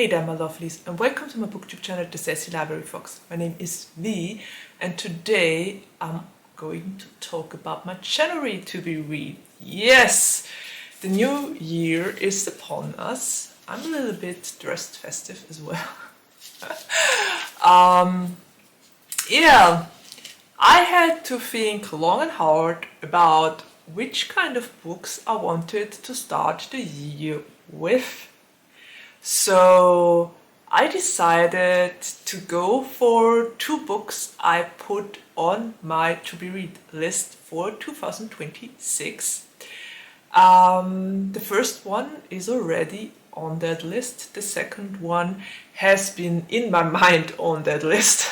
Hey there my lovelies, and welcome to my booktube channel, The Sassy Library Fox. My name is V, and today I'm going to talk about my January to be read. Yes, the new year is upon us. I'm a little bit dressed festive as well. Yeah, I had to think long and hard about which kind of books I wanted to start the year with. So I decided to go for two books I put on my to be read list for 2026. The first one is already on that list. The second one has been in my mind on that list.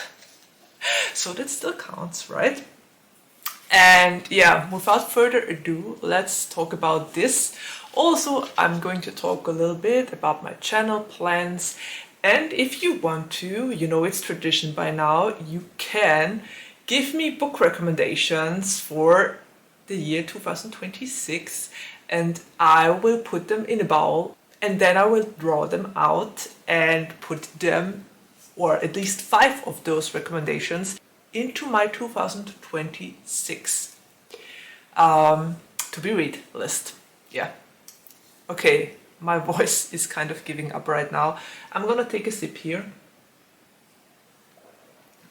So that still counts, right? And yeah, without further ado, let's talk about this. Also, I'm going to talk a little bit about my channel plans, and if you want to, you know it's tradition by now, you can give me book recommendations for the year 2026, and I will put them in a bowl, and then I will draw them out and put them, or at least 5 of those recommendations, into my 2026 to be read list. Yeah. Okay, my voice is kind of giving up right now. I'm gonna take a sip here.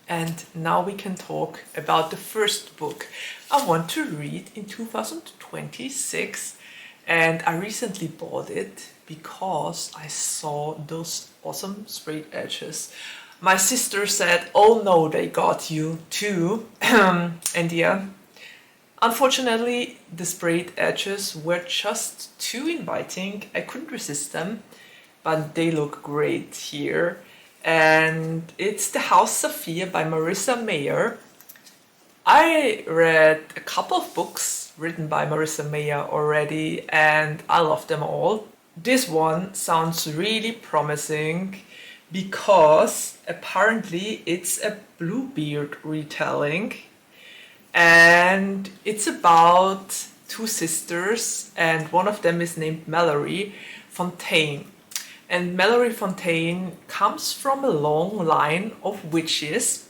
And now we can talk about the first book I want to read in 2026. And I recently bought it because I saw those awesome sprayed edges. My sister said, oh no, they got you too. And yeah, unfortunately, the sprayed edges were just too inviting. I couldn't resist them, but they look great here. And it's The House Saphir by Marissa Meyer. I read a couple of books written by Marissa Meyer already, and I love them all. This one sounds really promising because apparently it's a Bluebeard retelling. And it's about 2 sisters, and one of them is named Mallory Fontaine. And Mallory Fontaine comes from a long line of witches.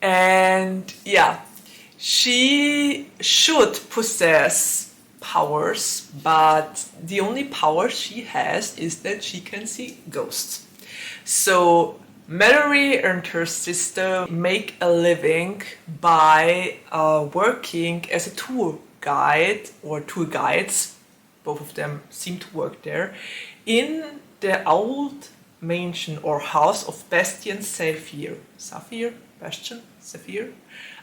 And yeah, she should possess powers, but the only power she has is that she can see ghosts. So Mallory and her sister make a living by working as a tour guide or tour guides, both of them seem to work there, in the old mansion or house of Bastian Saphir. Saphir? Bastian? Saphir?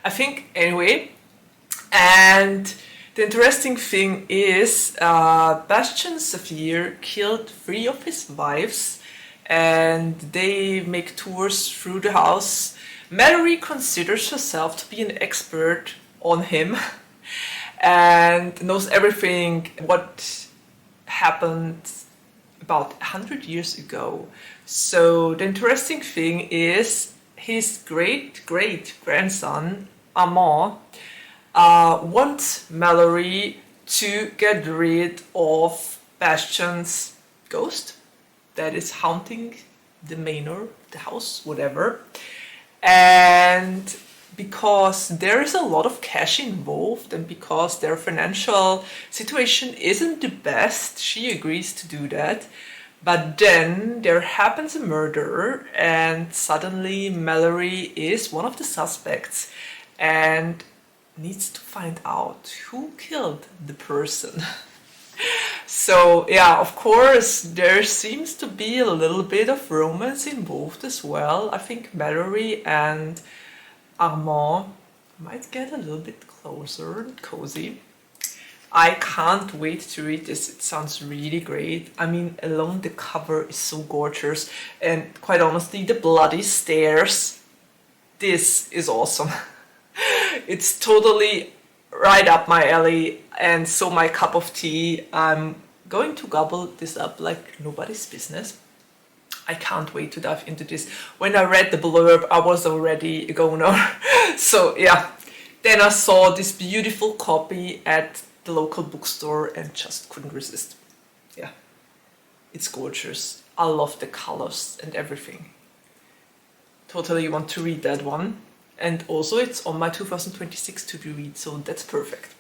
I think, anyway. And the interesting thing is Bastian Saphir killed 3 of his wives, and they make tours through the house. Mallory considers herself to be an expert on him and knows everything what happened about 100 years ago. So the interesting thing is his great-great-grandson, Armand, wants Mallory to get rid of Bastian's ghost that is haunting the manor, the house, whatever. And because there is a lot of cash involved, and because their financial situation isn't the best, she agrees to do that. But then there happens a murder, and suddenly Mallory is one of the suspects and needs to find out who killed the person. So yeah, of course, there seems to be a little bit of romance involved as well. I think Mallory and Armand might get a little bit closer and cozy. I can't wait to read this. It sounds really great. I mean, alone the cover is so gorgeous, and quite honestly, the bloody stairs. This is awesome. It's totally right up my alley, and so my cup of tea. I'm going to gobble this up like nobody's business. I can't wait to dive into this. When I read the blurb, I was already a goner. So yeah, then I saw this beautiful copy at the local bookstore and just couldn't resist. Yeah, it's gorgeous. I love the colors and everything. Totally want to read that one. And also it's on my 2026 to be read, so that's perfect.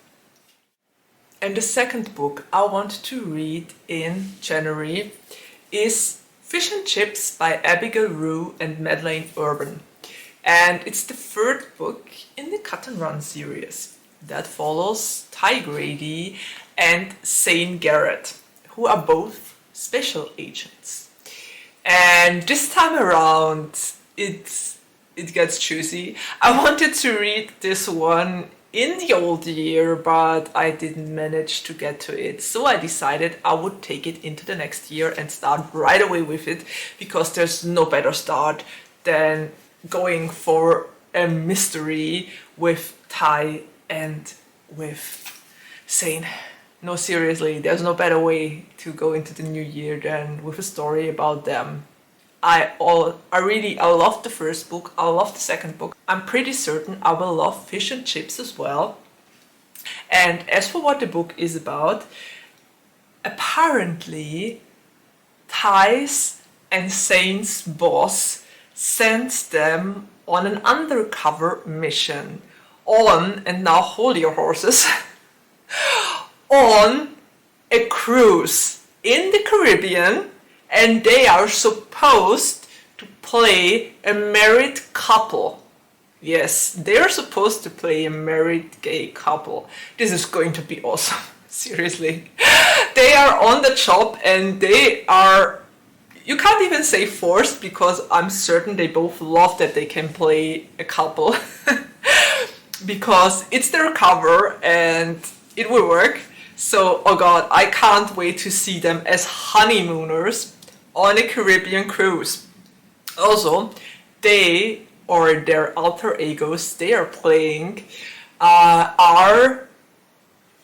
And the second book I want to read in January is Fish and Chips by Abigail Roux and Madeleine. And it's the third book in the Cut and Run series that follows Ty Grady and Zane Garrett, who are both special agents. And this time around, it gets juicy. I wanted to read this one in the old year, but I didn't manage to get to it. So I decided I would take it into the next year and start right away with it, because there's no better start than going for a mystery with Ty and with Zane. No, seriously, there's no better way to go into the new year than with a story about them. I loved the first book, I loved the second book. I'm pretty certain I will love Fish and Chips as well. And as for what the book is about, apparently Ty's and Zane's boss sends them on an undercover mission on, and now hold your horses, on a cruise in the Caribbean, and they are supposed to play a married couple. Yes, they are supposed to play a married gay couple. This is going to be awesome, seriously. They are on the job and they are, you can't even say forced, because I'm certain they both love that they can play a couple. Because it's their cover and it will work. So, oh god, I can't wait to see them as honeymooners on a Caribbean cruise. Also, they, or their alter egos they are playing, are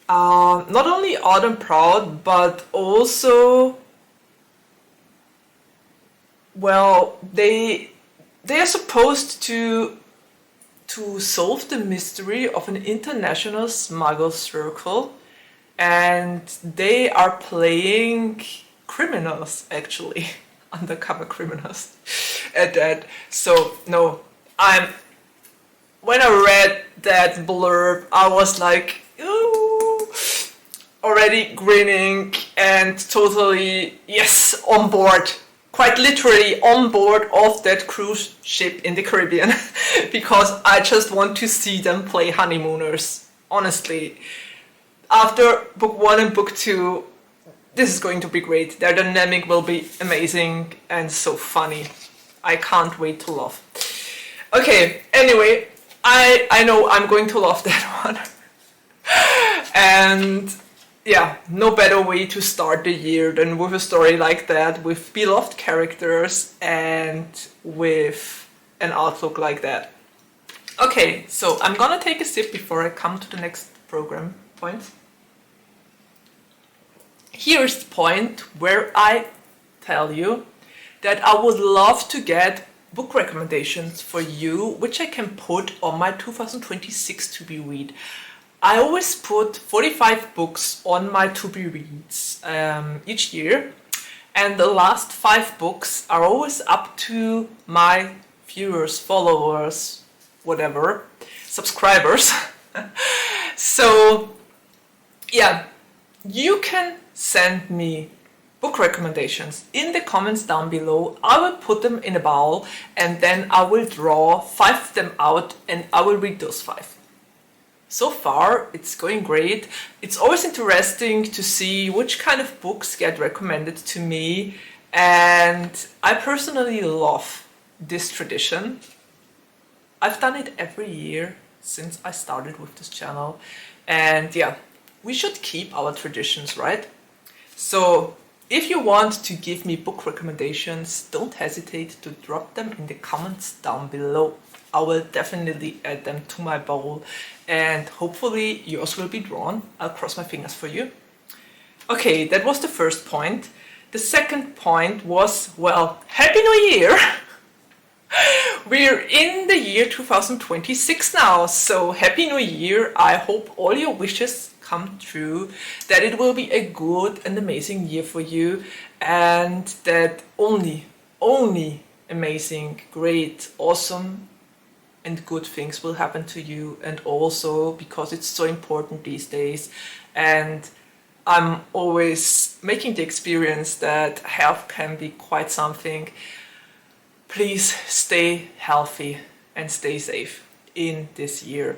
not only odd and proud, but also, well, they are supposed to solve the mystery of an international smuggle circle, and they are playing criminals, actually. Undercover criminals at that. So no, when I read that blurb, I was like, ooh, already grinning and totally, yes, on board. Quite literally on board of that cruise ship in the Caribbean. Because I just want to see them play honeymooners. Honestly, after book 1 and book 2, this is going to be great. Their dynamic will be amazing and so funny. I can't wait to love. Okay, anyway, I know I'm going to love that one. And yeah, no better way to start the year than with a story like that, with beloved characters and with an outlook like that. Okay, so I'm gonna take a sip before I come to the next program point. Here's the point where I tell you that I would love to get book recommendations for you, which I can put on my 2026 to be read. I always put 45 books on my to be reads each year, and the last 5 books are always up to my viewers, followers, whatever, subscribers. So yeah, you can send me book recommendations in the comments down below. I will put them in a bowl and then I will draw 5 of them out and I will read those 5. So far it's going great. It's always interesting to see which kind of books get recommended to me, and I personally love this tradition. I've done it every year since I started with this channel, and yeah, we should keep our traditions, right? So if you want to give me book recommendations, don't hesitate to drop them in the comments down below. I will definitely add them to my bowl and hopefully yours will be drawn. I'll cross my fingers for you. Okay, that was the first point. The second point was, well, Happy New Year! We're in the year 2026 now, so Happy New Year. I hope all your wishes come true, that it will be a good and amazing year for you, and that only amazing, great, awesome and good things will happen to you. And also because it's so important these days, and I'm always making the experience that health can be quite something. Please stay healthy and stay safe in this year.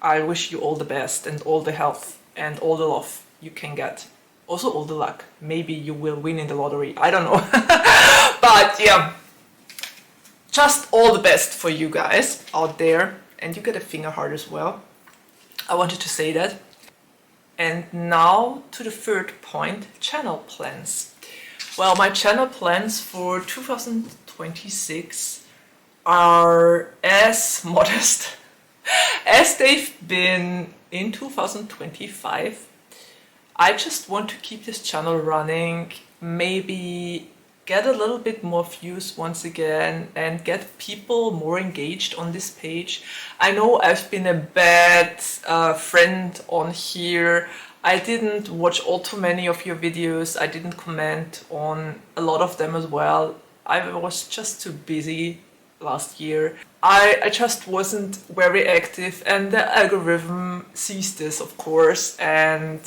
I wish you all the best and all the health and all the love you can get. Also all the luck. Maybe you will win in the lottery. I don't know. But yeah, just all the best for you guys out there. And you get a finger heart as well. I wanted to say that. And now to the third point, channel plans. Well, my channel plans for 2026 are as modest as they've been in 2025. I just want to keep this channel running, maybe get a little bit more views once again and get people more engaged on this page. I know I've been a bad friend on here. I didn't watch all too many of your videos. I didn't comment on a lot of them as well. I was just too busy last year. I just wasn't very active, and the algorithm sees this, of course, and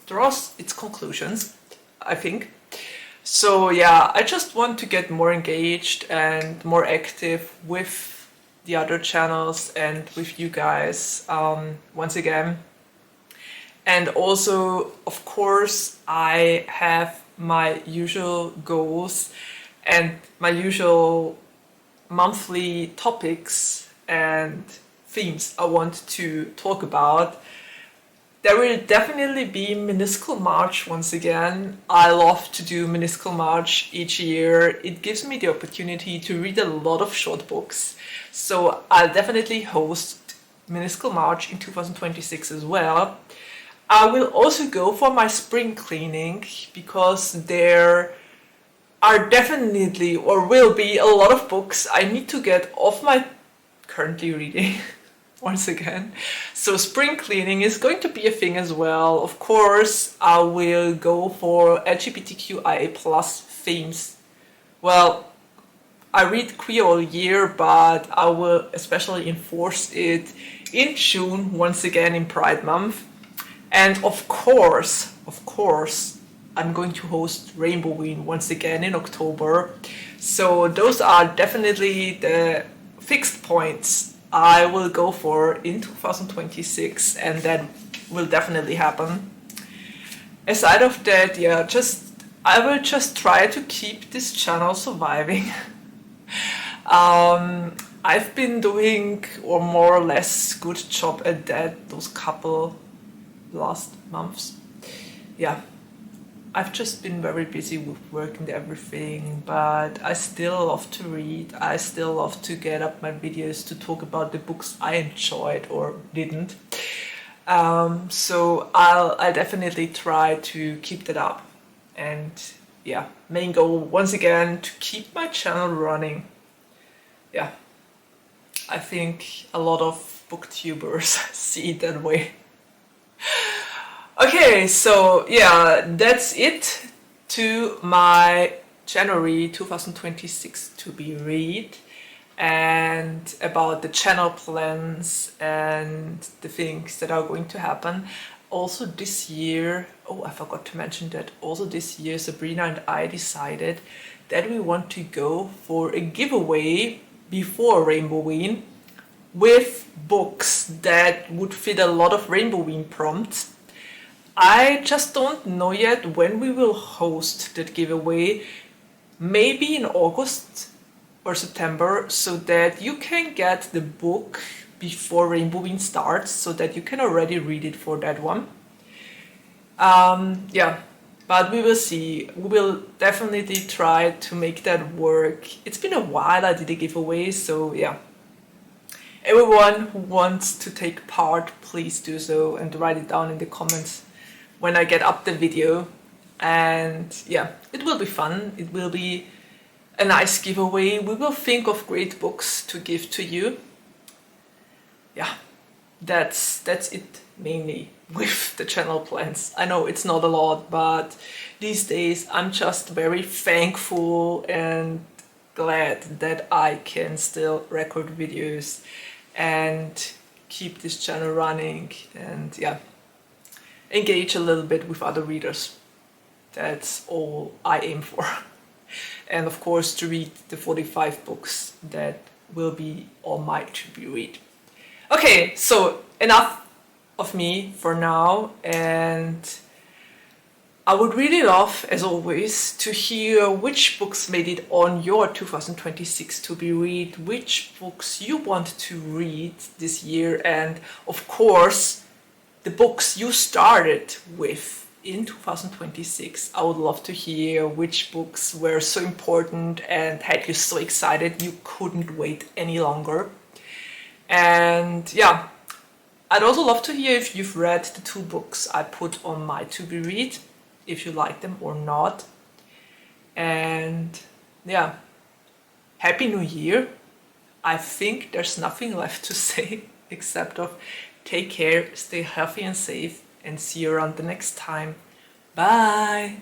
draws its conclusions, I think. So yeah, I just want to get more engaged and more active with the other channels and with you guys once again. And also, of course, I have my usual goals and my usual monthly topics and themes I want to talk about. There will definitely be Meniscal March once again. I love to do Meniscal March each year. It gives me the opportunity to read a lot of short books. So I'll definitely host Meniscal March in 2026 as well. I will also go for my spring cleaning because there are definitely or will be a lot of books I need to get off my currently reading once again. So spring cleaning is going to be a thing as well. Of course, I will go for LGBTQIA+ themes. Well, I read queer all year, but I will especially enforce it in June once again in Pride Month. And of course, I'm going to host Rainbowween once again in October. So those are definitely the fixed points I will go for in 2026, and that will definitely happen. Aside of that, yeah, I will just try to keep this channel surviving. I've been doing a more or less good job at that those couple last months. Yeah, I've just been very busy with work and everything, but I still love to read. I still love to get up my videos to talk about the books I enjoyed or didn't. So I'll definitely try to keep that up. And yeah, main goal once again to keep my channel running. Yeah, I think a lot of booktubers see it that way. Okay, so yeah, that's it to my January 2026 to be read, and about the channel plans and the things that are going to happen. Also this year, oh, I forgot to mention that, also this year Sabrina and I decided that we want to go for a giveaway before Rainbowween with books that would fit a lot of Rainbowween prompts. I just don't know yet when we will host that giveaway. Maybe in August or September, so that you can get the book before Rainbowween starts, so that you can already read it for that one. Yeah, but we will see. We will definitely try to make that work. It's been a while I did a giveaway, so yeah. Everyone who wants to take part, please do so and write it down in the comments when I get up the video. And yeah, it will be fun. It will be a nice giveaway. We will think of great books to give to you. Yeah, that's it mainly with the channel plans. I know it's not a lot, but these days I'm just very thankful and glad that I can still record videos and keep this channel running and yeah, engage a little bit with other readers. That's all I aim for. And of course to read the 45 books that will be on my to-be read. Okay, so enough of me for now, and I would really love, as always, to hear which books made it on your 2026 to be read, which books you want to read this year, and of course the books you started with in 2026. I would love to hear which books were so important and had you so excited you couldn't wait any longer. And yeah, I'd also love to hear if you've read the 2 books I put on my to be read, if you like them or not. And yeah, Happy New Year. I think there's nothing left to say except of take care, stay healthy and safe, and see you around the next time. Bye!